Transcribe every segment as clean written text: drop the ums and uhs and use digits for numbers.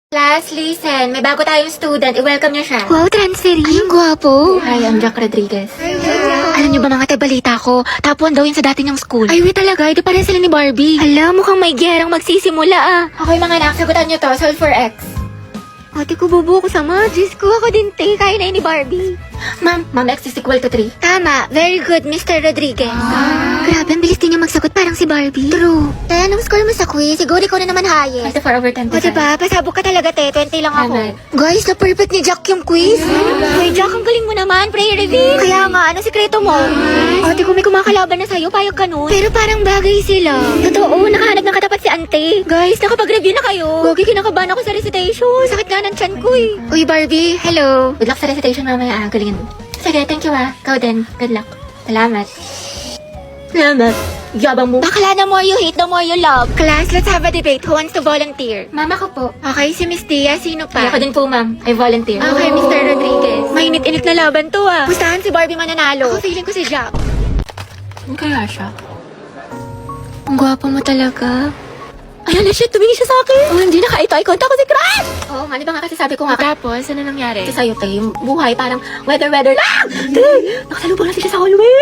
Class, listen. May bago tayong student. I-welcome niyo siya. Wow, transferee. Ay, ang gwapo. Hi, I'm Jack Rodriguez. Alam niyo ba mga tabalita ko? Top 1 daw yun sa dati niyang school. Ay, wait talaga. Di pare sila ni Barbie. Hala, mukhang may gerang magsisimula ah. Okay mga anak, sagutan niyo to. Solve for X. Ate ko bubo ko sa mga. Diyos ko, ako din te. Kaya na yun ni Barbie. Ma'am, X is equal to 3. Tama. Very good, Mr. Rodriguez. Grabe, ang bilis din niya magsagot parang si Barbie. True. Te, anong score mo sa quiz? Siguro ikaw na naman highest. 24 over 10. O diba, pasabog ka talaga te. 20 lang ako. Tama. Guys, na-perfect ni Jack yung quiz. Ay, Jack, ang galing mo naman. Prayer reveal. Kaya nga, ano sikreto mo? Ate ko may kumakalaban na sa'yo, payag ka nun. Pero parang bagay sila. Totoo, nakahanap ng katapat si ante. Guys, nakapag-review na kayo. Gogi, kinakabahan ako sa recitation. Sakit nga ng tiyan ko eh. Uy, Barbie, hello. Good luck sa recitation mamaya. Galingan mo. Sige, thank you ah. Ikaw din. Good luck. Salamat. Salamat. Yabang mo. Bakla, the more you hate, the more you love. Class, let's have a debate. Who wants to volunteer? Mama ko po. Okay, si Miss Tia. Sino pa? Ako din po, ma'am. I volunteer. Okay, Mr. Rodriguez. Mainit-init na laban to ah. Pustahan si Barbie mananalo. Ako feeling ko si Jack. Ano kaya siya? Ang gwapo mo talaga. Ayan na siya, tumingin siya sa akin. Oh, hindi naka-eye contact ko si Crush. Oo nga, di ba nga kasi sabi ko nga. Tapos, ano nangyari? Kasi sa'yo, te, yung buhay parang weather lang. Te, nakasalubong na siya sa hallway.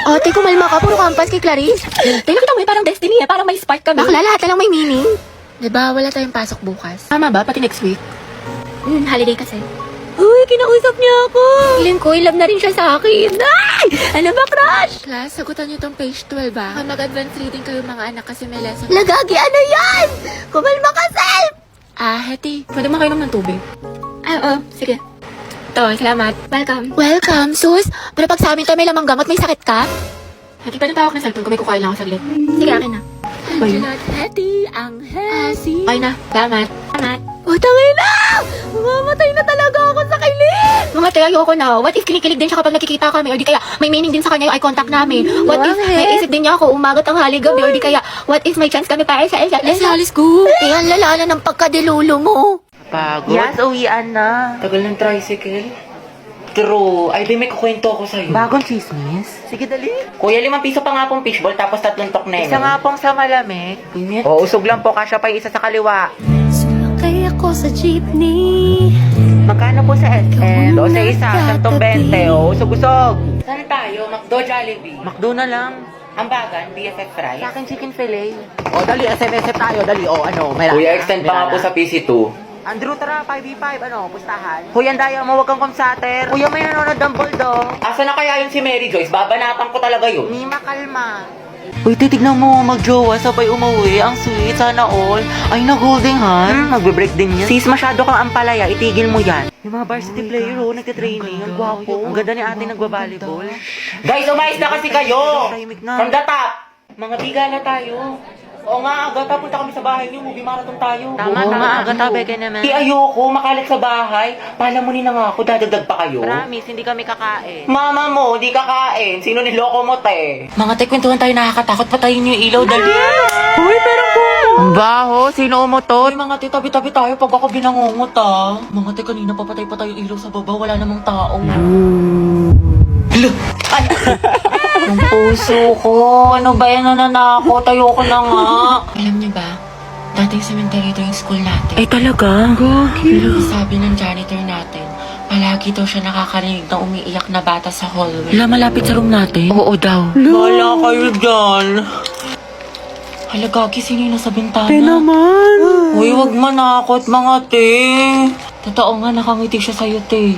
Ate, kumalma ka. Puro kampas kay Clarice. Te, nakita mo parang destiny eh. Parang may spark kami. Bakla, lahat na lang may meaning. Diba, wala tayong pasok bukas. Tama ba? Pati next week? Holiday kasi. Uy, kinausap niya ako. Feeling ko, love na rin siya sa akin. Ay! Ano ba, Crush? Class, sagutan niyo tong page 12 ba? Mag-advance reading kayo mga anak kasi may lesson. Lagagi, ano yan? Kumalma ka, Self! Heti, pwede mo kayo ng tubig? Ay, oo, sige. Ito, salamat. Welcome. Welcome, sus. Pero pag sa amin tayo may lamang gamot, may sakit ka? Hati, pwede tawag ng cellphone ko. May kukain lang ako saglit. Sige, akin na. Ba yun? Heti, ang hesi. Okay na. Salamat. Salamat. O, tangay na! Mamamatay na talaga ako sa kilig! Mga te, ayoko na. What if kinikilig din siya kapag nakikita kami? Or di kaya may meaning din sa kanya yung eye contact namin? What if may isip din niya ako umagat ang hali gabi? Or di kaya, what if may chance kami para sa isa't isa? Let's go! Eh, ang lala na ng pagkadilulo mo. Pagod? Yes, uwian na. Tagal ng tricycle. True. Ay, di may kukwento ako sa'yo. Bagong chismis? Sige, dali. Kuya, 5 piso pa nga pong fishball tapos 3 tokneno. Isa nga pong sa malamig. Init. O, usog lang po, kasya pa yung isa sa kaliwa. Sumakay ako sa jeepney. Magkano po sa SM? O, sa isa, 120. O, usog-usog. Saan tayo? McDo, Jollibee. Makdo na lang. Hambagan, BFF fries. Sa akin, chicken fillet. O, dali, SM tayo, dali. O, ano, may Kuya, lana, extend may pa nga lana. po sa PC2. Andrew, tara, 5v5, ano, pustahan. Kuya, daya mo, wag kang kumsater. Kuya, may nanonood ng bulldog. Asa na kaya yun si Mary Joyce? Babanatan ko talaga yun. Ni makalma. Uy, titignan mo, magjowa, sabay umuwi. Ang sweet, sana all. Ay, nag-holding hand. Magbe-break din yan. Sis, masyado kang ampalaya, itigil mo yan. Yung mga varsity player, oh, nagtitraining. Ang gwapo. Ang ganda ni ate nagbabalibol. Guys, umayos na kasi kayo! Tahimik na. From the top! Mga bigala tayo. Oo nga, aga, punta kami sa bahay niyo. Movie marathon tayo. Tama, aga tabi ka naman. Di ayoko, makalat sa bahay. Palamunin na nga ako, dadagdag pa kayo. Promise, hindi kami kakain. Mama mo, di kakain. Sino niloko mo, te? Mga te, kwentuhan tayo, nakakatakot. Patayin niyo yung ilaw, dali. Uy, pero po. Ang baho, sino umutot? Uy, mga te, tabi-tabi tayo pag ako binangungot, ah. Mga te, kanina papatay pa tayo ilaw sa baba. Wala namang tao. Hello! Ay! Ang puso ko. Ano ba yan, nananakot? Ayoko na nga. Alam niyo ba, dating cemetery ito yung school natin. Ay, talaga? Sabi ng janitor natin, palagi daw siya nakakarinig ng umiiyak na bata sa hallway. Wala, malapit sa room natin? Oo daw. Wala kayo dyan. Hala, Gagi, sino yung nasa bintana? naman. Uy, wag manakot, mga te. Totoo nga, nakangiti siya sa'yo, te.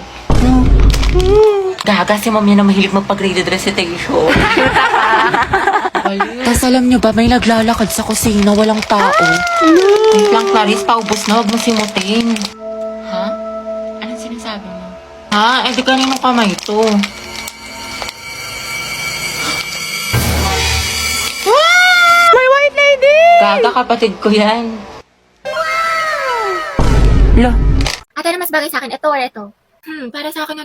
Gaga, si ma'am yan na mahilig magpag-graded recitation. Tapos alam nyo ba, may naglalakad sa kusina, walang tao. Wait lang, Clarice, paubos na, wag mo simutin. Ha? Anong sinasabi mo? Ha? Eh, di kaninong kamay to? May white lady! Gaga, kapatid ko yan. Lo, Ate na mas bagay sa akin, ito or ito? Para sa akin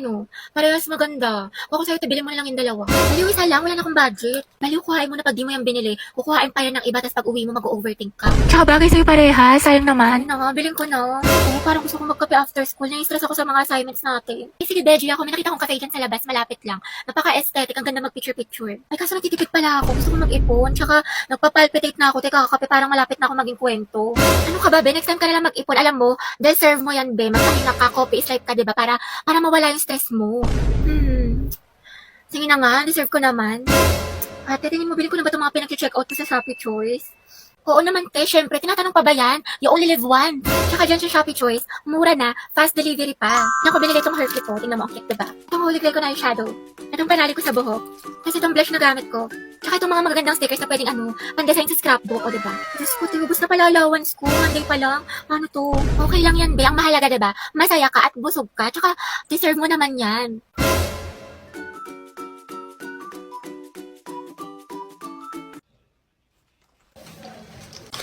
parehas maganda. Kung ako sa'yo, bilhin mo na lang yung dalawa. Baliw isa lang, wala na akong budget. Baliw, kuhain mo na pag di mo yung binili. Kukuhain pa yan ng iba, tapos pag uwi mo, mag-overthink ka. Tsaka bagay sa'yo parehas, sayang naman. Ano, bilhin ko na. Oo, parang gusto ko magkape after school. Nai-stress ako sa mga assignments natin. Sige, Beji, ako may nakita kong cafe dyan sa labas, malapit lang. Napaka-aesthetic, ang ganda mag-picture-picture. Ay, kaso nagtitipid pala ako. Gusto ko mag-ipon. Tsaka, nagpapalpitate na ako. Teka, kape, parang malapit na ako maging kwento. Ano ka ba, Be? Next time ka na lang mag-ipon. Alam mo, deserve mo yan, Be. Magpahinga ka, coffee is life ka, diba? Para mawala yung stress mo. Sige na nga, deserve ko naman. Ate, tingin mo, bilhin ko na ba itong mga pinag-check out ko sa Shopee Choice? Oo naman, te. Syempre, tinatanong pa ba yan? You only live one. Tsaka dyan sa Shopee Choice, mura na, fast delivery pa. Naku, binili itong Herky ko. Tingnan mo, ang cute, diba? Itong holy grail ko na yung shadow. Itong panali ko sa buhok. Kasi itong blush na gamit ko. Tsaka itong mga magagandang stickers na pwedeng pandesign sa scrapbook, o diba? Diyos ko, tubos na pala allowance ko. Monday pa lang. Paano to? Okay lang yan, be. Ang mahalaga, diba? Masaya ka at busog ka. Tsaka, deserve mo naman yan.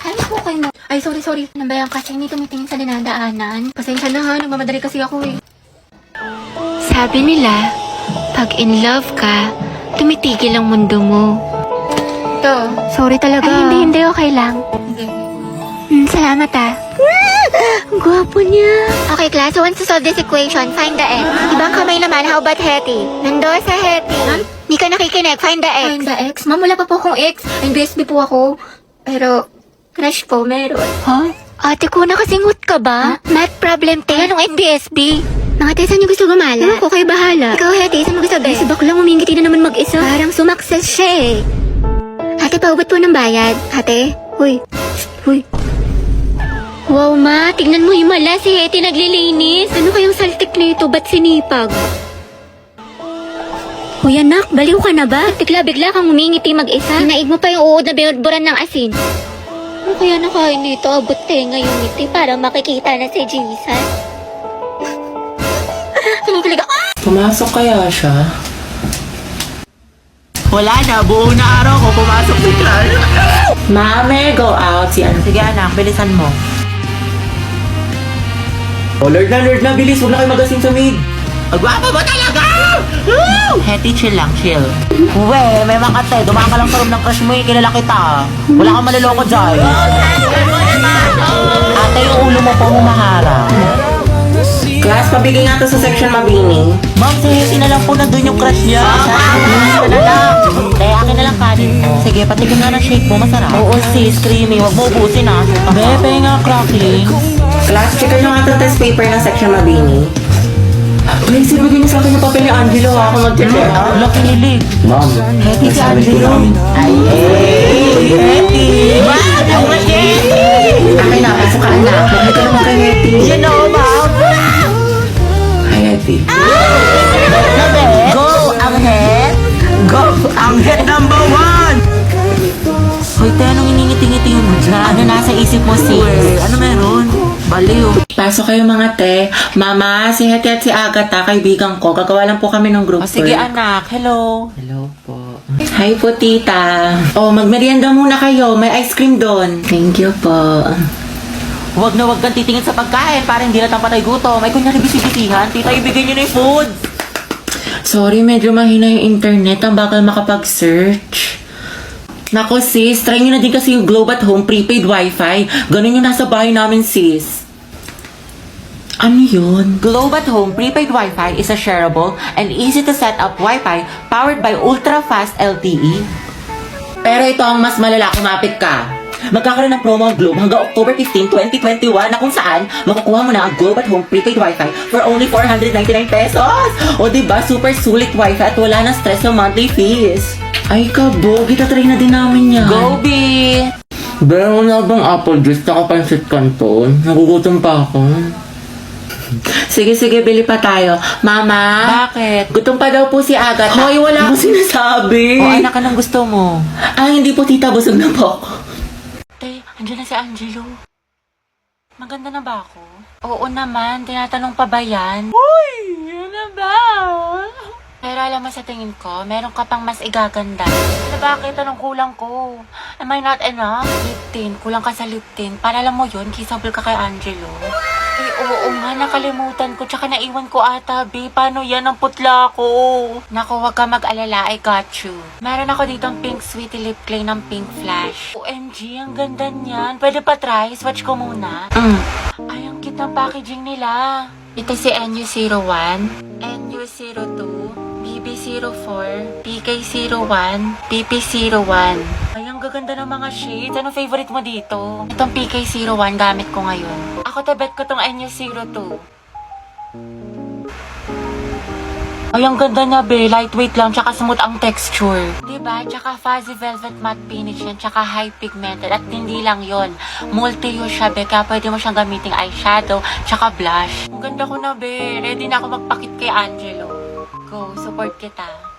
Ay, okay mo. Ay, sorry. Nambayan kasi hindi tumitingin sa dinadaanan. Pasensya na ha, nagmamadali kasi ako eh. Sabi nila, pag in love ka, tumitigil ang mundo mo. Ito. Sorry talaga. Ay, hindi, okay lang. Hindi. Salamat Ang gwapo niya. Okay, class, so once to solve this equation, find the x. Ibang kamay naman, how about Hetty? Nando sa Hetty. Hindi ka nakikinig, find the x. Find the ex. Ma'am, wala pa po akong ex. NBSB po ako. Pero, crush po, meron. Huh? Ate ko, nakasingot ka ba? Math problem, te. Anong NBSB? Mga te, saan niyo gusto gumala? Ako, kayo bahala. Ikaw, Hetty, saan mo gusto ba? Si baklang umingiti na naman mag-isa. Parang sumakses siya eh. Ate, paubat po ng bayad. Ate? Huy. Wow, ma. Tignan mo yung mala. Si Hetty naglilinis. Ano kayong saltik nito? Ba't sinipag? Hoy anak, baliw ka na ba? Bigla kang umingiti mag-isa. Naig mo pa yung uod na binudburan ng asin. Ano kaya nakain nito? Abot tenga yung ngiti para makikita na si Jesus. Kinikilig ako. Pumasok kaya siya? Wala na, buong na araw ko pumasok si Carl. Mame, go out. Sige anak, bilisan mo. Oh, Lord na, bilis. Huwag na kayo magasin sa maid. Agwapa mo talaga! Woo! Hetty, chill lang, chill. Uwe, may makate. Dumaan ka lang sa room ng crush mo, kilala kita. Wala kang maluloko dyan. Ate, yung ulo mo po humahara. Class, pabigay nga to sa section mabini. Ma'am, si Hetty na lang po na doon yung crush niya. Ito na lang. Akin na lang kanin mo. Sige, patigin nga ng shake mo, masarap. Oo sis, creamy. Huwag mo ubusin ah. Bebe nga, crackling. Class, check nyo nga itong test paper ng section mabini. Please, ibigay niyo sa akin yung papel ni Angelo ha, kung mag-check. Wala kinilig. Ma'am, Hetty si Angelo. Ay, Hetty! Ma'am, ang Hetty! Akin na, pasok ka na. Huwag ka naman kay Hetty. You know, ma'am. Hi, Hetty. Go, Anghet! Go, Anghet number 1! Hoy, te, anong iningiti-ngiti mo dyan? Ano nasa isip mo, sis? Ano meron? Baliw. Pasok kayo mga te. Mama, si Hetty at si Agatha, kaibigan ko. Gagawa lang po kami ng group Sige work. anak, hello. Hello po. Hi po, tita. Oh, magmerienda muna kayo. May ice cream doon. Thank you po. Huwag na huwag kang titingin sa pagkain para hindi na tampatay gutom. Ay, kunyari bisibisihan, tita, ibigay niyo na yung food. Sorry, medyo mahina yung internet. Ang bakal makapag-search. Nako sis, try nyo na din kasi yung Globe at Home prepaid wifi. Ganun yung nasa bahay namin sis. Ano yun? Globe at Home prepaid Wi-Fi is a shareable and easy to set up Wi-Fi powered by ultra-fast LTE. Pero ito ang mas malala, kumapit ka. Magkakaroon ng promo ang Globe hanggang October 15, 2021 na kung saan makukuha mo na ang Globe at Home prepaid Wi-Fi for only 499 pesos. O diba, super sulit Wi-Fi at wala na stress sa monthly fees. Ay kabog, itatry na din namin yan. Go, B! Pero wala bang apple juice na kapansit kanton? Nagugutom pa ako. Sige, bili pa tayo. Mama? Bakit? Gutom pa daw po si Agatha. Hoy, wala akong sinasabi. O anak, anong gusto mo? Hindi po tita, busog na po ako. Te, andyan na si Angelo. Maganda na ba ako? Oo naman, tinatanong pa ba yan? Uy, yun na ba? Pero alam mo sa tingin ko, meron ka pang mas igaganda. Ano bakit? Anong kulang ko? Am I not enough? Lip tint. Kulang ka sa lip tint. Para alam mo yun, kissable ka kay Angelo. Eh, oo nga nakalimutan ko. Tsaka naiwan ko ata, be. Paano yan? Ang putla ko. Naku, wag ka mag-alala. I got you. Meron ako dito ang Pink Sweetie Lip Clay ng Pink Flash. OMG, ang ganda niyan. Pwede pa try? Swatch ko muna. Ay, ang cute ng packaging nila. Ito si NU01, NU02, BB04, PK01, PP01. Ay, ang gaganda ng mga shades. Anong favorite mo dito? Itong PK01 gamit ko ngayon. Ako tabet ko tong NU02. Ay, ang ganda niya, be. Lightweight lang, tsaka smooth ang texture. Diba? Tsaka fuzzy velvet matte finish yan, tsaka high pigmented. At hindi lang yon, multi-use siya, be. Kaya pwede mo siyang gamiting eyeshadow, tsaka blush. Ang ganda ko na, be. Ready na ako magpakit kay Angelo. Go, support kita.